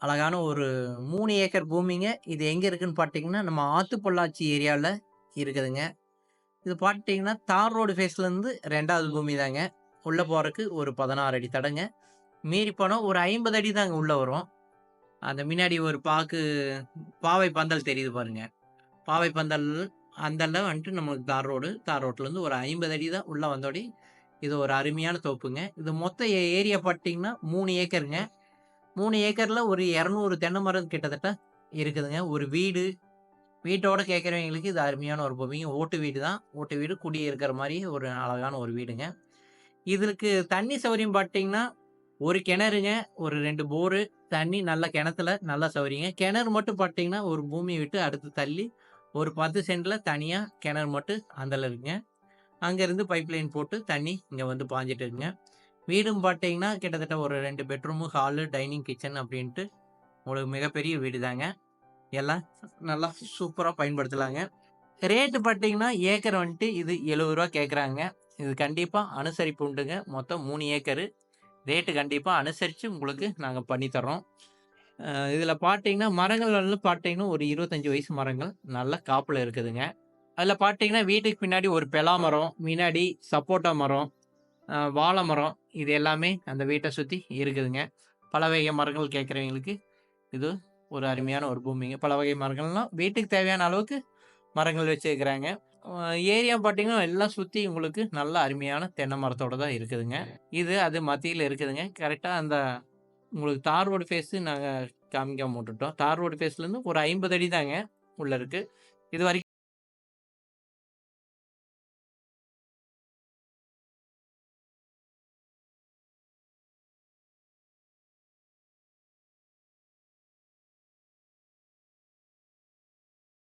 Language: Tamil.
அழகான ஒரு 3 ஏக்கர் பூமிங்க. இது எங்க இருக்குன்னு பார்த்தீங்கன்னா, நம்ம ஆத்து பொள்ளாச்சி ஏரியால இருக்குதுங்க. இது பார்த்தீங்கன்னா, தார் ரோடு ஃபேஸ்லேருந்து 2வது பூமி தாங்க. உள்ள போறக்கு ஒரு 16 அடி தடங்க. மீறி போனா ஒரு 50 அடி தாங்க உள்ள வரும். அந்த முன்னாடி ஒரு பாவை பந்தல் தெரியுது பாருங்க. பாவை பந்தல் அந்தாண்ட வந்துட்டு நம்மளுக்கு தார் ரோடு. தார் ரோட்லேருந்து ஒரு 50 அடி தான் உள்ள வந்தோடி, இது ஒரு அருமையான தோப்புங்க. இது மொத்த ஏரியா பார்த்தீங்கன்னா 3 ஏக்கருங்க. 3 ஏக்கர்ல ஒரு 200 தென்னை மரம் கிட்டத்தட்ட இருக்குதுங்க. ஒரு வீட்டோட கேட்கிறவங்களுக்கு இது அருமையான ஒரு பூமிங்க. ஓட்டு வீடு தான். ஓட்டு வீடு குடி இருக்கிற மாரி ஒரு அழகான ஒரு வீடுங்க. இதற்கு தண்ணி சௌகரியம் பார்த்தீங்கன்னா, ஒரு கிணறுங்க, ஒரு 2 போரு, தண்ணி நல்ல கிணத்துல நல்ல சௌகரியங்க. கிணறு மட்டும் பார்த்தீங்கன்னா, ஒரு பூமிய விட்டு அடுத்து தள்ளி ஒரு 10 சென்ட்ல தனியா கிணறு மட்டும் அந்தால இருக்குங்க. அங்கருந்து பைப் லைன் போட்டு தண்ணி இங்க வந்து பாய்ஞ்சுட்டு இருக்குங்க. வீடும் பார்த்தீங்கன்னா, கிட்டத்தட்ட ஒரு 2 பெட்ரூமு, ஹாலு, டைனிங், கிச்சன் அப்டின்ட்டு உங்களுக்கு மிகப்பெரிய வீடு தாங்க. எல்லாம் நல்லா சூப்பரா பயன்படுத்தலாங்க. ரேட்டு பார்த்தீங்கன்னா, ஏக்கர் வந்துட்டு இது ரூ. 70 கேட்குறாங்க. இது கண்டிப்பா அனுசரிப்பு உண்டுங்க. மொத்தம் 3 ஏக்கரு. ரேட்டு கண்டிப்பா அனுசரிச்சு உங்களுக்கு நாங்க பண்ணி தர்றோம். இதில பார்த்தீங்கன்னா, மரங்கள் வந்து பார்த்தீங்கன்னா, ஒரு 25 வயசு மரங்கள் நல்ல காப்புல இருக்குதுங்க. அதில பார்த்தீங்கன்னா, வீட்டுக்கு பின்னாடி ஒரு பெலா மரம், முன்னாடி சப்போட்டா மரம், வாழ மரம் இது எல்லாமே அந்த வீட்ட சுத்தி இருக்குதுங்க. பல வகை மரங்கள் கேட்கிறவங்களுக்கு இது ஒரு அருமையான ஒரு பூமிங்க. பல வகை மரங்கள்லாம் வீட்டுக்கு தேவையான அளவுக்கு மரங்கள் வச்சிருக்கிறாங்க. அ ஏரியா பார்த்தீங்கன்னா, எல்லாம் சுத்தி உங்களுக்கு நல்ல அருமையான தென்னை மரத்தோட தான் இருக்குதுங்க. அது மத்தியில இருக்குதுங்க. கரெக்ட்டா அந்த உங்களுக்கு தார் ரோடு ஃபேஸு நாங்க காமிக்காம விட்டுட்டோம். தார் ரோடு ஃபேஸ்லேருந்து ஒரு 50 அடி தாங்க உள்ள இருக்கு. இதுவரைக்கும்